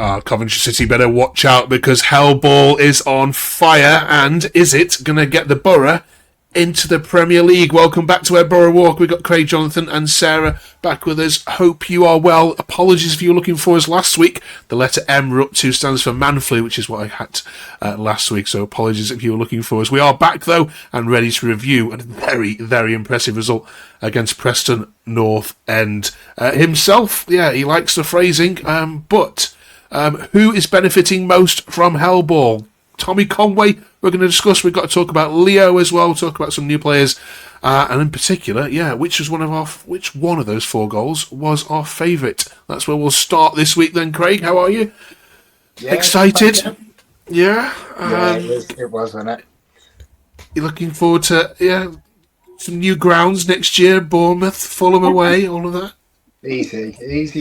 Coventry City better watch out because Hellball is on fire, and is it going to get the Boro into the Premier League? Welcome back to our Boro Walk. We've got Craig, Jonathan and Sarah back with us. Hope you are well. Apologies if you were looking for us last week. The letter M we're up to stands for man flu, which is what I had last week, so apologies if you were looking for us. We are back though and ready to review a very, very impressive result against Preston North End. Himself, yeah, he likes the phrasing, but who is benefiting most from Hellball? Tommy Conway, we're going to discuss. We've got to talk about Leo as well, talk about some new players, and in particular, which one of those 4 goals was our favourite? That's where we'll start this week then. Craig, how are you? Yeah, excited? Yeah? It was, wasn't it? You're looking forward to, some new grounds next year, Bournemouth, Fulham away, all of that? Easy,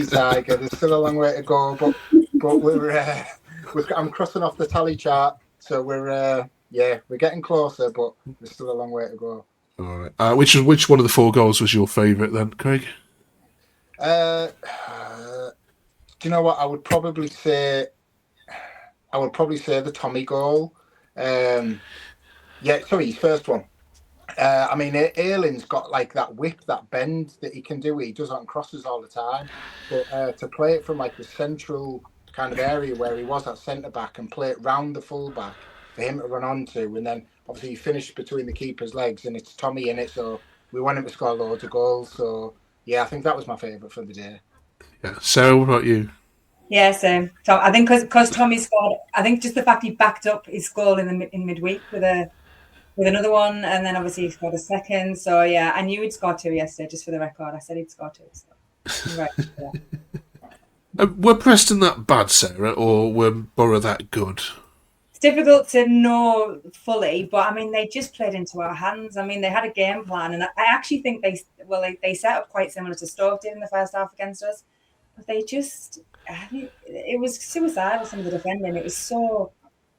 Tiger. There's still a long way to go, but I'm crossing off the tally chart, so we're getting closer, but there's still a long way to go. All right. Which one of the 4 goals was your favourite then, Craig? Do you know what? I would probably say the Tommy goal. His first one. Aylin's got like that whip, that bend that he can do. He does on crosses all the time. But to play it from like the central kind of area where he was at centre back and play it round the full back for him to run onto, and then obviously he finished between the keeper's legs, and it's Tommy in it, so we want him to score loads of goals. So yeah, I think that was my favourite for the day. Yeah. So what about you? Yeah, same. So I think because Tommy scored, I think just the fact he backed up his goal in midweek with another one, and then obviously he scored a second. So yeah, I knew he'd score 2 yesterday. Just for the record, I said he'd score 2. So. Right. Yeah. Were Preston that bad, Sarah, or were Boro that good? It's difficult to know fully, but they just played into our hands. They had a game plan, and I actually think they set up quite similar to Stoke did in the first half against us. But it was suicidal, some of the defending. It was so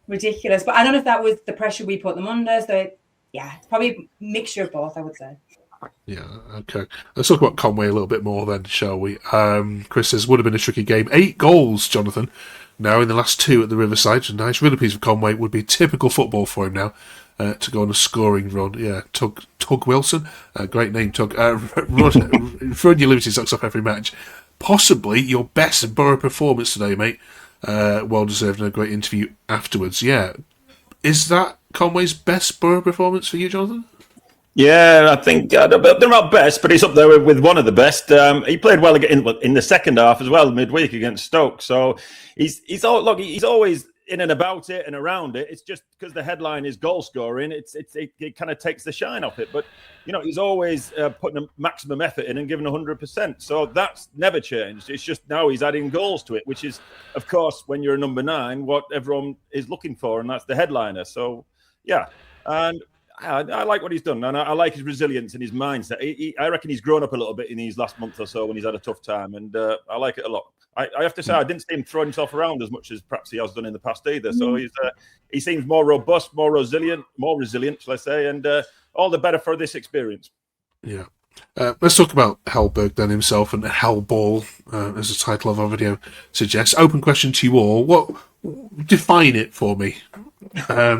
ridiculous. But I don't know if that was the pressure we put them under. So it's probably a mixture of both, I would say. Yeah, okay. Let's talk about Conway a little bit more then, shall we? Chris says, would have been a tricky game. 8 goals, Jonathan, now in the last 2 at the Riverside. Nice, really pleased with Conway. Would be typical football for him now to go on a scoring run. Yeah, Tug Wilson, great name, Tug. Throwing your Liberty socks off every match. Possibly your best Boro performance today, mate. Well deserved and a great interview afterwards. Yeah. Is that Conway's best Boro performance for you, Jonathan? Yeah, I think they're not best, but he's up there with one of the best. He played well in the second half as well, midweek against Stoke. So he's always in and about it and around it. It's just because the headline is goal scoring. It kind of takes the shine off it. But he's always putting a maximum effort in and giving 100%. So that's never changed. It's just now he's adding goals to it, which is, of course, when you're a number 9, what everyone is looking for, and that's the headliner. So yeah, and I like what he's done, and I like his resilience and his mindset. I reckon he's grown up a little bit in these last month or so when he's had a tough time, and I like it a lot. I have to say, I didn't see him throw himself around as much as perhaps he has done in the past either. So he seems more robust, more resilient, shall I say, and all the better for this experience. Yeah. Let's talk about Hellberg then himself and Hellball, as the title of our video suggests. Open question to you all. Define it for me.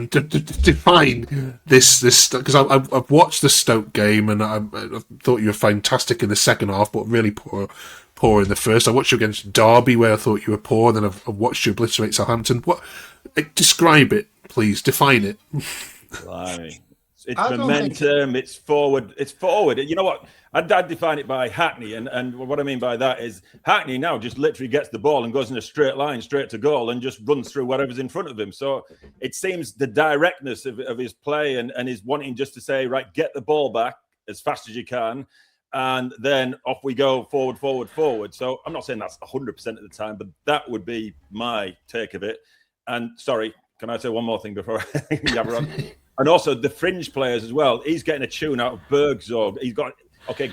Define this because I've watched the Stoke game and I thought you were fantastic in the second half, but really poor in the first. I watched you against Derby where I thought you were poor, and then I've watched you obliterate Southampton. Describe it, please. Define it. It's momentum. It's forward. You know what? I'd define it by Hackney, and what I mean by that is Hackney now just literally gets the ball and goes in a straight line, straight to goal, and just runs through whatever's in front of him. So it seems the directness of his play and his wanting just to say, right, get the ball back as fast as you can, and then off we go, forward. So I'm not saying that's 100% of the time, but that would be my take of it. And sorry, can I say one more thing before I yabber on? And also the fringe players as well. He's getting a tune out of Bergzorg. He's got,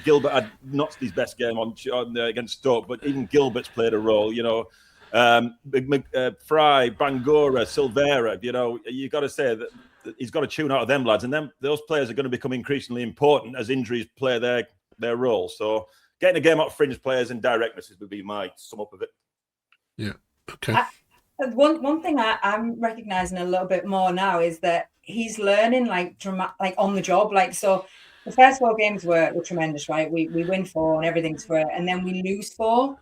Gilbert had not his best game on against Stoke, but even Gilbert's played a role, Fry, Bangura, Silvera, you got to say that he's got a tune out of them lads. And then those players are going to become increasingly important as injuries play their role. So getting a game out of fringe players and directness would be my sum up of it. Yeah. Okay. One thing I'm recognizing a little bit more now is that he's learning like on the job. Like, so the first 4 games were tremendous, right? We win 4 and everything's great, and then we lose 4.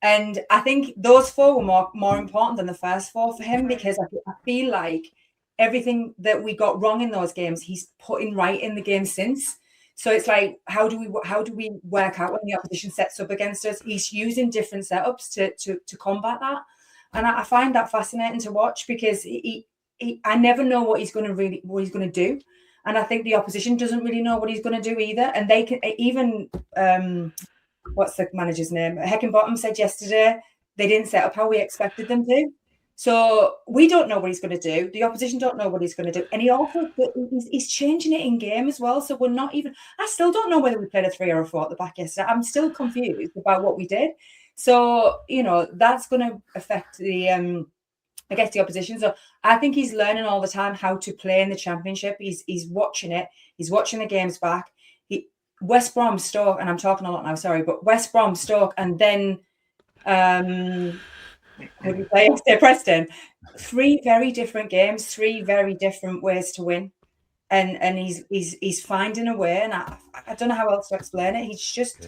And I think those 4 were more important than the first 4 for him, because I feel like everything that we got wrong in those games, he's putting right in the game since. So it's like, how do we work out when the opposition sets up against us? He's using different setups to combat that, and I find that fascinating to watch, because I never know what he's going to do, and I think the opposition doesn't really know what he's going to do either. And they can even what's the manager's name? Heckenbottom said yesterday they didn't set up how we expected them to. So we don't know what he's going to do. The opposition don't know what he's going to do. And he's changing it in game as well. So we're not even, I still don't know whether we played a 3 or a 4 at the back yesterday. I'm still confused about what we did. So, that's going to affect the opposition. So I think he's learning all the time how to play in the Championship. He's watching it. He's watching the games back. West Brom, Stoke, and I'm talking a lot now, sorry, but West Brom, Stoke, and then who did we play yesterday? Preston. 3 very different games, 3 very different ways to win, and he's finding a way, and I don't know how else to explain it. He's just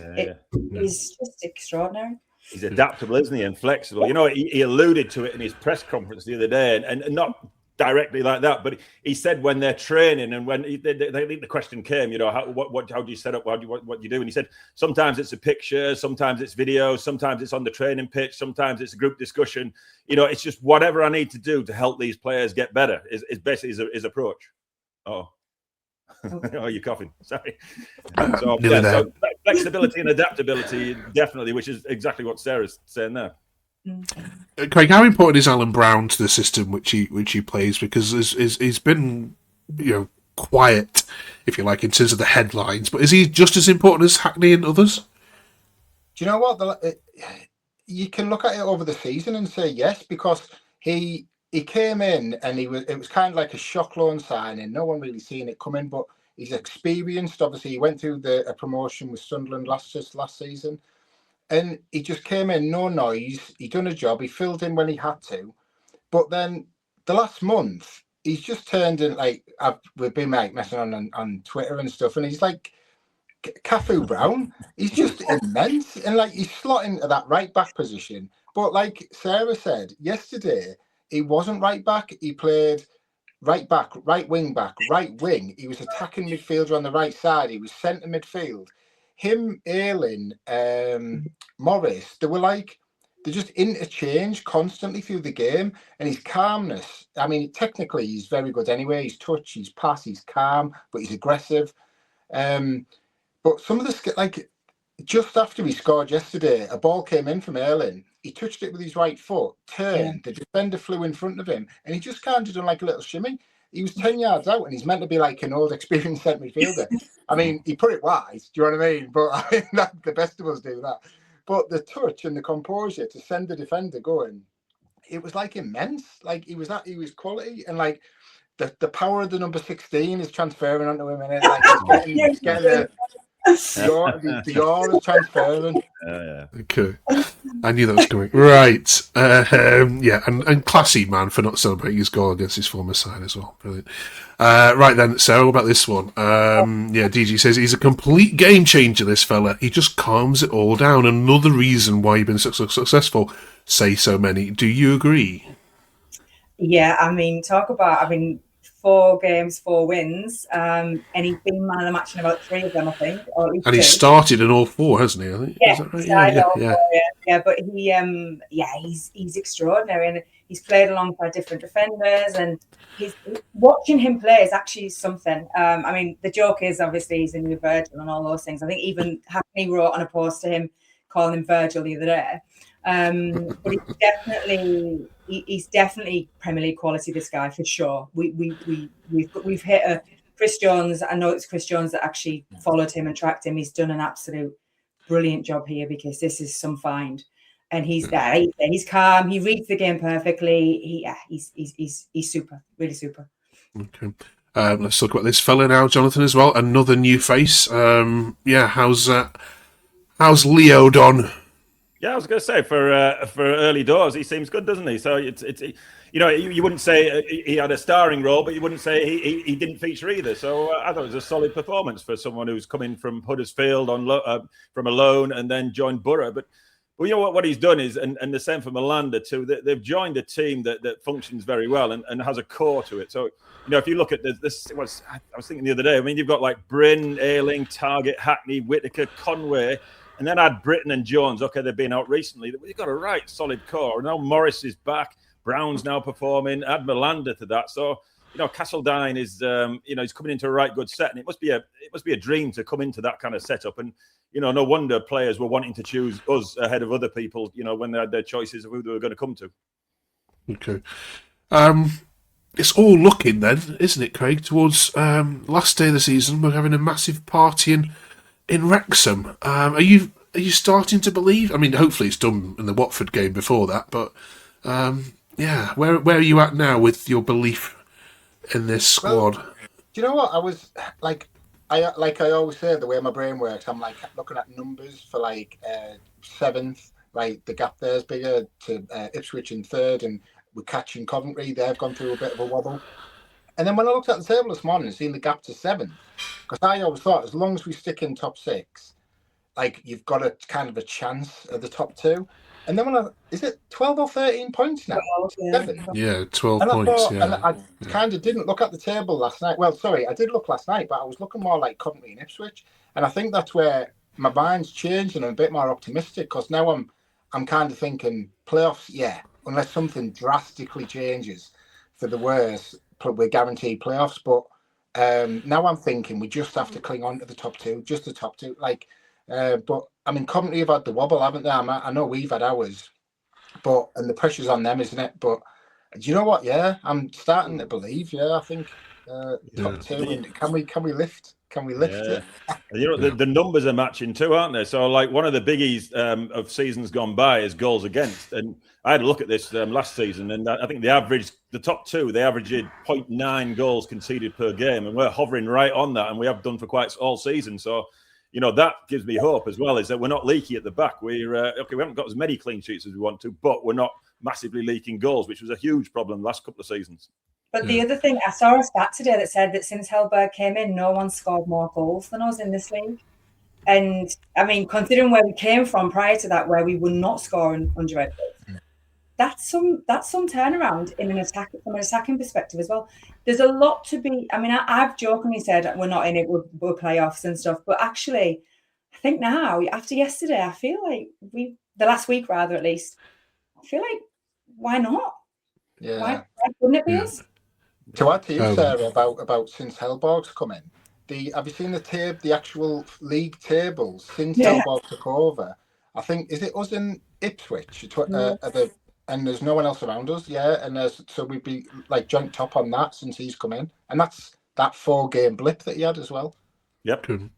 he's just extraordinary. He's adaptable, isn't he, and flexible. He alluded to it in his press conference the other day, and not directly like that, but he said when they're training and when the question came, how do you set up, what do you do? And he said sometimes it's a picture, sometimes it's video, sometimes it's on the training pitch, sometimes it's a group discussion. It's just whatever I need to do to help these players get better is basically his approach. Oh, you're coughing. Sorry. So flexibility and adaptability, definitely, which is exactly what Sarah's saying there. Craig, how important is Alan Brown to the system which he plays? Because he's been quiet, if you like, in terms of the headlines, but is he just as important as Hackney and others? Do you know what? You can look at it over the season and say yes, because he came in and it was kind of like a shock loan signing. No one really seen it coming, but he's experienced. Obviously, he went through a promotion with Sunderland last season. And he just came in, no noise. He done a job. He filled in when he had to. But then the last month, he's just turned in, we've been messing on Twitter and stuff, and he's like Cafu Brown. He's just immense. And he's slotting into that right back position. But like Sarah said, yesterday, he wasn't right back. He played right back, right wing back, right wing. He was attacking midfielder on the right side. He was centre midfield. Him, Ayling, Morris, they just interchange constantly through the game, and his calmness. I mean, technically, he's very good anyway. His touch, his pass, he's calm, but he's aggressive. But some of the just after he scored yesterday, a ball came in from Ayling. He touched it with his right foot, turned, the defender flew in front of him, and he just kind of done a little shimmy. He was 10 yards out, and he's meant to be like an old, experienced centre midfielder. I mean, he put it wise, do you know what I mean? But I mean, the best of us do that. But the touch and the composure to send the defender going, it was immense. He was quality, and the power of the number 16 is transferring onto him, and he's getting the aura is transferring. Okay, I knew that was coming. Right, and classy man for not celebrating his goal against his former side as well. Brilliant. Right then, Sarah, what about this one? DG says he's a complete game changer, this fella. He just calms it all down. Another reason why you've been so successful, say so many. Do you agree? Yeah, I mean, 4 games, 4 wins, and he's been man of the match in about 3 of them, I think. Or at least and he started in all 4, hasn't he? I think. Yeah, is that right? Yeah. But he's extraordinary, and he's played alongside different defenders, and watching him play is actually something. I mean, the joke is obviously he's a new Virgil and all those things. I think even Hackney wrote on a post to him calling him Virgil the other day. But he's definitely Premier League quality, this guy, for sure. We've hit a Chris Jones. I know it's Chris Jones that actually followed him and tracked him. He's done an absolute brilliant job here, because this is some find. And he's there. He's calm. He reads the game perfectly. He's super, really super. Okay. Let's talk about this fella now, Jonathan, as well. Another new face. How's Leo Don Yeah, I was going to say for early doors, he seems good, doesn't he? So it's you wouldn't say he had a starring role, but you wouldn't say he didn't feature either. So I thought it was a solid performance for someone who's coming from Huddersfield from a loan and then joined Boro. But you know what he's done is, and the same for Melander too. They've joined a team that functions very well and has a core to it. So if you look at this, I was thinking the other day. I mean, you've got like Bryn, Ayling, Target, Hackney, Whittaker, Conway. And then add Britton and Jones. Okay, they've been out recently. We've got a right solid core. Now Morris is back. Brown's now performing. Add Melander to that. So Castledine is he's coming into a right good set, and it must be a dream to come into that kind of setup. And no wonder players were wanting to choose us ahead of other people. When they had their choices of who they were going to come to. Okay, it's all looking then, isn't it, Craig? Towards last day of the season, we're having a massive party in Wrexham. Are you starting to believe? I mean, hopefully it's done in the Watford game before that, but where are you at now with your belief in this squad? Well, do you know what? I was I always say, the way my brain works, I'm like looking at numbers for seventh. Like the gap there's bigger to Ipswich in third, and we're catching Coventry. They've gone through a bit of a wobble. And then when I looked at the table this morning and seen the gap to 7, because I always thought as long as we stick in top 6, you've got a kind of a chance at the top 2. And then is it 12 or 13 points now? 7. Yeah, 12 and points. And I kind of didn't look at the table last night. Well, sorry, I did look last night, but I was looking more like Coventry and Ipswich. And I think that's where my mind's changed and I'm a bit more optimistic, because now I'm kind of thinking playoffs, unless something drastically changes for the worse, we're guaranteed playoffs. But now I'm thinking we just have to cling on to the top 2, just the top 2. But I mean, Coventry have had the wobble, haven't they? I know we've had ours, and the pressure's on them, isn't it? But do you know what? Yeah, I'm starting to believe. Yeah, I think top 2. And can we lift? Can we lift it? The numbers are matching too, aren't they? So, one of the biggies of seasons gone by is goals against. And I had a look at this last season, and I think the top 2, they averaged 0.9 goals conceded per game, and we're hovering right on that, and we have done for quite all season. So, that gives me hope as well, is that we're not leaky at the back. We haven't got as many clean sheets as we want to, but we're not massively leaking goals, which was a huge problem the last couple of seasons. But the other thing, I saw a stat today that said that since Hellberg came in, no one scored more goals than us in this league. And I mean, considering where we came from prior to that, where we were not scoring 100 goals, that's some turnaround from an attacking perspective as well. There's a lot to be. I mean, I've jokingly said we're not in it, we're playoffs and stuff, but actually, I think now after yesterday, I feel like the last week rather at least, I feel like why not? Yeah, why wouldn't it be us? To add to you, Sarah, about since Hellborg's come in, have you seen the actual league tables since Hellborg took over? I think, is it us in Ipswich? And there's no one else around us, and so we'd be joint top on that since he's come in, and that's that 4-game blip that he had as well. Yep. Good.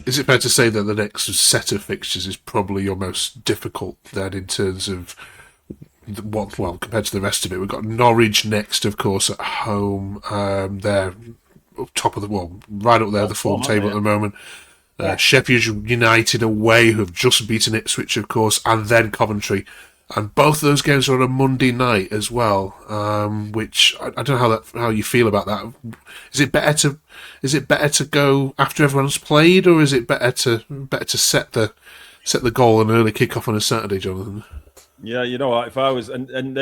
Is it fair to say that the next set of fixtures is probably your most difficult then, in terms of compared to the rest of it? We've got Norwich next, of course, at home. They're top of right up there, the form table at the moment. Sheffield United away, who have just beaten Ipswich, of course, and then Coventry. And both of those games are on a Monday night as well, which I don't know how you feel about that. Is it better to go after everyone's played, or is it better to set the goal and early kick off on a Saturday, Jonathan? Yeah, you know what? If I was, and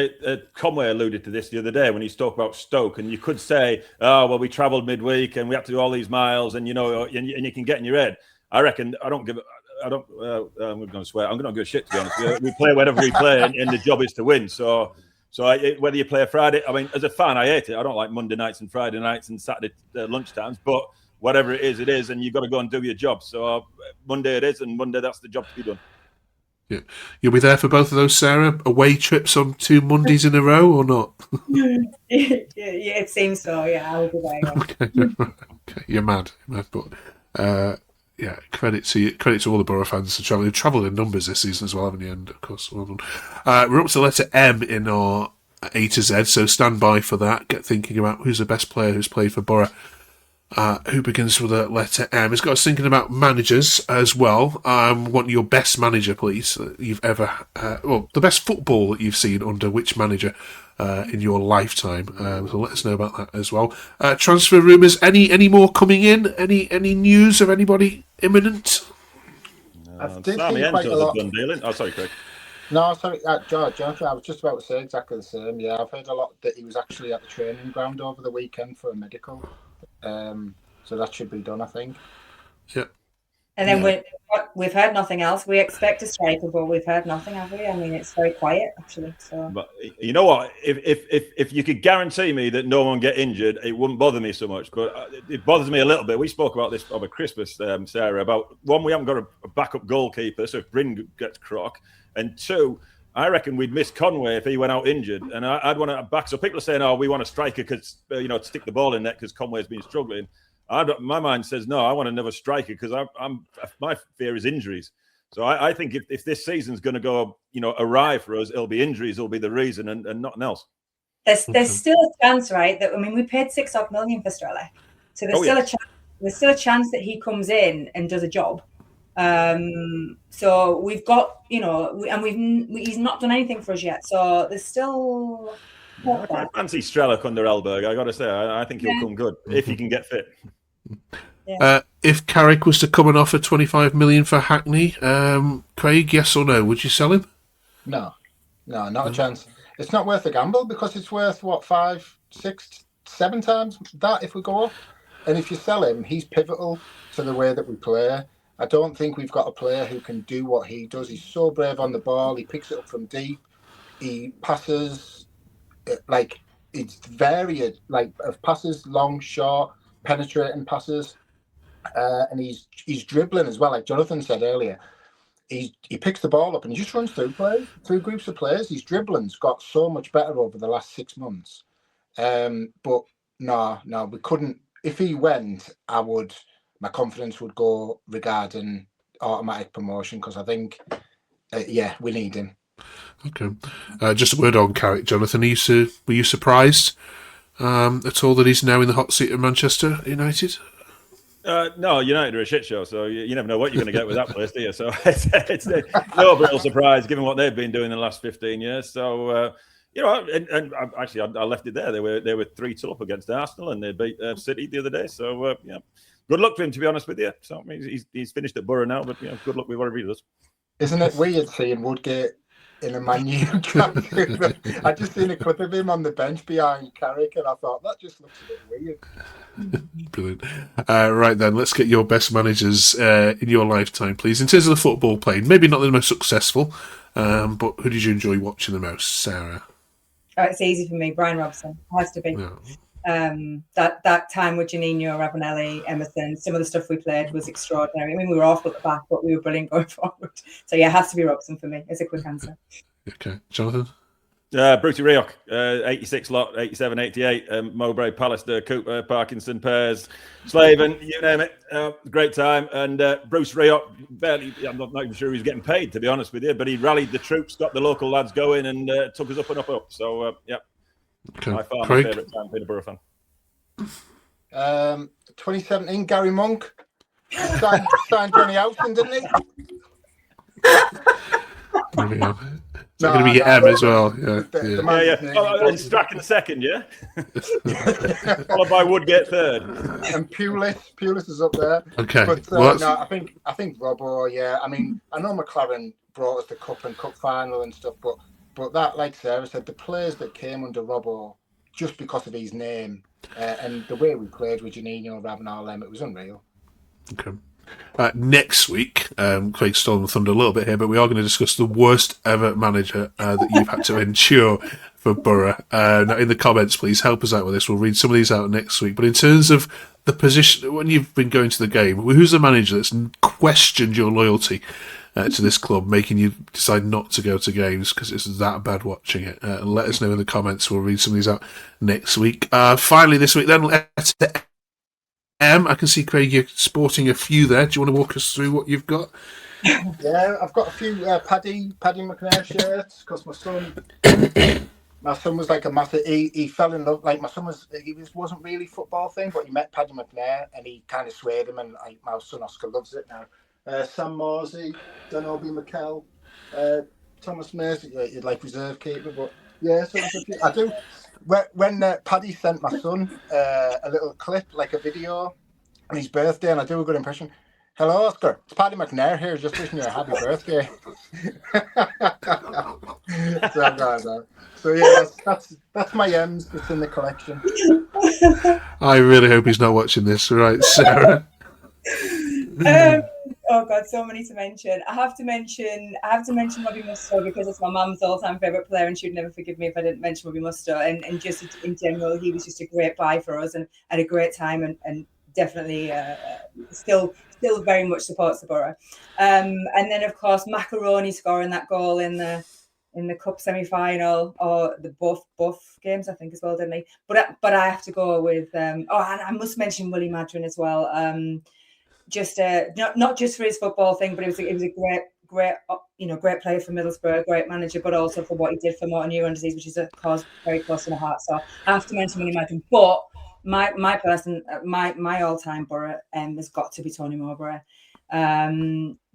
Conway alluded to this the other day when he spoke about Stoke, and you could say, "Oh, well, we travelled midweek and we had to do all these miles," and and you can get in your head. I reckon I'm going to swear. I'm going to give a shit, to be honest. We play whenever we play, and the job is to win. So whether you play a Friday, I mean, as a fan, I hate it. I don't like Monday nights and Friday nights and Saturday lunchtimes. But whatever it is, and you've got to go and do your job. So Monday it is, and Monday that's the job to be done. Yeah, you'll be there for both of those, Sarah. Away trips on 2 Mondays in a row, or not? Yeah, it seems so. Yeah, I'll be there. Okay, you're mad, but. Credit to all the Boro fans for travelling. They've travelled in numbers this season as well, haven't you? And of course, well done. We're up to letter M in our A to Z, so stand by for that. Get thinking about who's the best player who's played for Boro who begins with the letter M. It's got us thinking about managers as well. Want your best manager, please, that you've ever... the best football that you've seen under which manager in your lifetime. So let us know about that as well. Transfer rumours, any more coming in? Any news of anybody imminent? I did see quite a lot. Oh, sorry, Craig. No, sorry, George, I was just about to say exactly the same. Yeah, I've heard a lot that he was actually at the training ground over the weekend for a medical. So that should be done, I think. Yeah. And then we've heard nothing else. We expect a striker, but we've heard nothing, have we? I mean, it's very quiet, actually. So. But you know what? If you could guarantee me that no one get injured, it wouldn't bother me so much. But it bothers me a little bit. We spoke about this over Christmas, Sarah, about one, we haven't got a backup goalkeeper, so if Bryn gets crock. And two, I reckon we'd miss Conway if he went out injured. And I'd want to back. So people are saying, we want a striker because, to stick the ball in net because Conway's been struggling. My mind says, no, I want another striker because my fear is injuries. So I think if this season's going to go, awry for us, it'll be injuries will be the reason and nothing else. There's still a chance, right? That we paid $6 million for Strelec. So there's still a chance that he comes in and does a job. So we've got, and he's not done anything for us yet. So there's still. I fancy Strelec under Elberg. I got to say, I think he'll come good if he can get fit. Yeah. If Carrick was to come and offer $25 million for Hackney, Craig, yes or no? Would you sell him? No, not a chance. It's not worth a gamble because it's worth 5, 6, 7 times that if we go up. And if you sell him, he's pivotal to the way that we play. I don't think we've got a player who can do what he does. He's so brave on the ball. He picks it up from deep. He passes it's varied, of passes, long, short, penetrating passes, and he's dribbling as well. Like Jonathan said earlier, he picks the ball up and he just runs through groups of players. His dribbling's got so much better over the last 6 months. But no, we couldn't. If he went, my confidence would go regarding automatic promotion because I think, we need him. Okay. Just a word on Carrick, Jonathan. Were you surprised at all that he's now in the hot seat at Manchester United? No, United are a shit show, so you never know what you're going to get with that place, do you? So it's no real surprise given what they've been doing in the last 15 years. So, and actually, I left it there. They were 3-2 up against Arsenal and they beat City the other day. So, good luck to him, to be honest with you. So he's finished at Boro now, but good luck with whatever he does. Isn't it weird seeing Woodgate in a Man U cap? I just seen a clip of him on the bench behind Carrick, and I thought that just looks a bit weird. Brilliant. Right then, let's get your best managers in your lifetime, please. In terms of the football played, maybe not the most successful, but who did you enjoy watching the most, Sarah? Oh, it's easy for me. Brian Robson has to be. Yeah. That time with Janino, Ravanelli, Emerson, some of the stuff we played was extraordinary. I mean, we were awful at the back, but we were brilliant going forward. So yeah, it has to be Robson for me. It's a quick answer. Okay, Jonathan. Bruty Rioch, 86 lot, 87, 88, Mowbray, Pallister, Cooper, Parkinson, Pears, Slaven, you name it. Great time. And Bruce Rioch, I'm not even sure he was getting paid, to be honest with you, but he rallied the troops, got the local lads going, and took us up and up. So, Okay. By far Craig? my favourite time being a Boro fan. 2017, Gary Monk signed Johnny Houghton, didn't he? There we go. Is that going to be your M as well? Yeah. And Strack in the second, yeah? Followed by Woodgate third. And Pulis is up there. Okay. But I think Robbo, yeah. I mean, I know McLaren brought us the cup and cup final and stuff, but that, like Sarah said, the players that came under Robbo just because of his name and the way we played with Janino, Ravenel, it was unreal. Okay. Next week, Craig stole the thunder a little bit here, but we are going to discuss the worst ever manager that you've had to endure for Boro. Now, in the comments, please help us out with this. We'll read some of these out next week. But in terms of the position, when you've been going to the game, who's the manager that's questioned your loyalty to this club, making you decide not to go to games because it's that bad watching it? Let us know in the comments. We'll read some of these out next week. Finally, this week, then, letter M. I can see, Craig, you're sporting a few there. Do you want to walk us through what you've got? Yeah, I've got a few Paddy McNair shirts because my my son was like a massive. He fell in love. Like my son wasn't really football thing, but he met Paddy McNair and he kind of swayed him. And my son Oscar loves it now. Sam Morsey, Obi McKell, Thomas Mercy, like reserve keeper. But yeah, so I do. When Paddy sent my son a little clip, like a video on his birthday, and I do a good impression. Hello, Oscar. It's Paddy McNair here, just wishing you a happy birthday. So yeah, that's my M's that's in the collection. I really hope he's not watching this. Right, Sarah. Oh God, so many to mention. I have to mention Robbie Mustoe because it's my mum's all-time favourite player, and she'd never forgive me if I didn't mention Robbie Mustoe. And just in general, he was just a great buy for us and had a great time and definitely still very much supports the Boro. And then of course Macaroni scoring that goal in the cup semi-final or the both games I think as well, didn't he? But I have to go with and I must mention Willie Madron as well. Just not just for his football thing, but it was a great player for Middlesbrough, great manager, but also for what he did for motor neuron disease, which is a cause very close to my heart. So I have to mention Willie Madron, but my all-time Boro has got to be Tony Mowbray.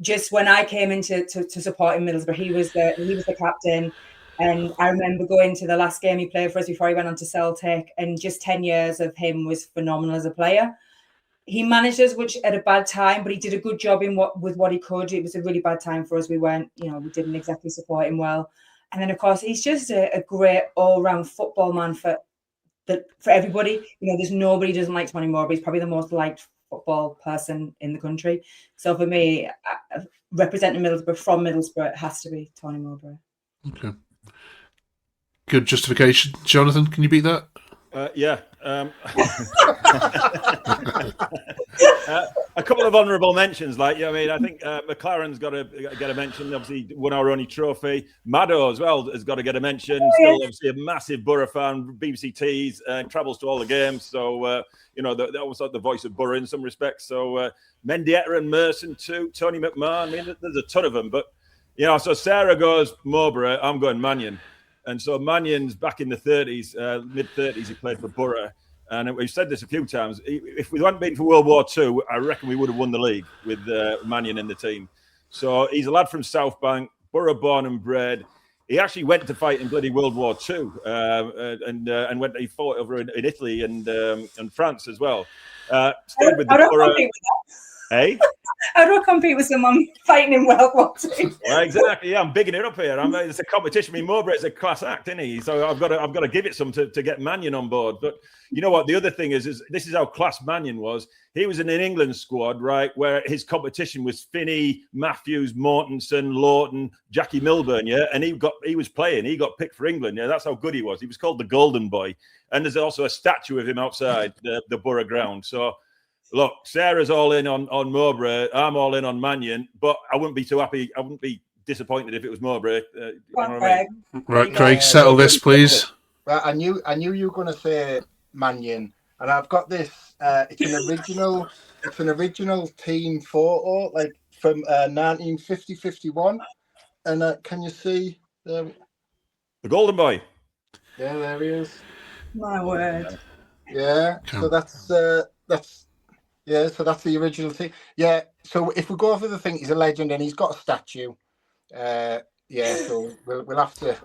Just when I came into to support in Middlesbrough, he was the captain, and I remember going to the last game he played for us before he went on to Celtic, and just 10 years of him was phenomenal as a player. He managed us, which at a bad time, but he did a good job with what he could. It was a really bad time for us. We didn't exactly support him well. And then of course he's just a great all-round football man for everybody. There's nobody who doesn't like Tony Mowbray. He's probably the most liked football person in the country. So for me, representing Middlesbrough from Middlesbrough, it has to be Tony Mowbray. Okay. Good justification. Jonathan, can you beat that? Yeah. A couple of honourable mentions, I think McLaren's got to get a mention. Obviously, won our only trophy. Maddo as well has got to get a mention. Still, obviously, a massive Boro fan. BBC Tees travels to all the games, so they're almost like the voice of Boro in some respects. So Mendieta and Merson too. Tony McMahon. I mean, there's a ton of them, but so Sarah goes Mowbray. I'm going Mannion. And so Mannion's back in the 30s, mid-30s, he played for Boro. And we've said this a few times. If we hadn't been for World War II, I reckon we would have won the league with Mannion in the team. So he's a lad from South Bank, Boro born and bred. He actually went to fight in bloody World War II and he fought over in Italy and France as well. Stayed with the Boro. Hey? How do I compete with someone fighting in World War II? Well, exactly. Yeah, I'm bigging it up here. It's a competition. I mean, Mowbray's a class act, isn't he? So I've got to give it some to get Mannion on board. But you know what? The other thing is this is how class Mannion was. He was in an England squad, right, where his competition was Finney, Matthews, Mortensen, Lawton, Jackie Milburn, yeah, and he was playing. He got picked for England. Yeah, that's how good he was. He was called the Golden Boy, and there's also a statue of him outside the Boro ground. So. Look, Sarah's all in on Mowbray. I'm all in on Mannion, but I wouldn't be too happy. I wouldn't be disappointed if it was Mowbray. Right, Craig, settle this, please. Right, I knew you were going to say Mannion, and I've got this. It's an original team photo, like from 1950-51. And can you see the Golden Boy? Yeah, there he is. My word. Yeah, so that's. Yeah, so that's the original thing. Yeah, so if we go over the thing, he's a legend and he's got a statue. So we'll have to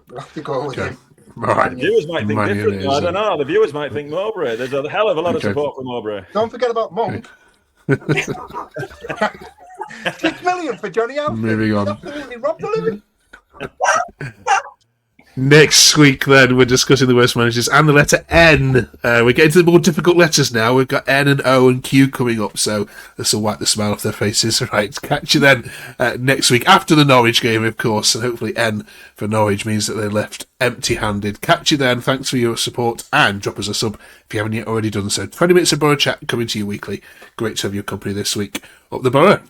go with him. Right. The viewers might think different. I don't know. The viewers might think Mowbray. There's a hell of a lot of support for Mowbray. Don't forget about Monk. 6 million for Johnny Alford. Moving on. Absolutely robbed the living. Next week, then, we're discussing the worst managers and the letter N. We're getting to the more difficult letters now. We've got N and O and Q coming up, so this will wipe the smile off their faces. Right, catch you then next week after the Norwich game, of course, and hopefully N for Norwich means that they left empty-handed. Catch you then. Thanks for your support, and drop us a sub if you haven't yet already done so. 20 minutes of Boro chat coming to you weekly. Great to have your company this week. Up the Boro.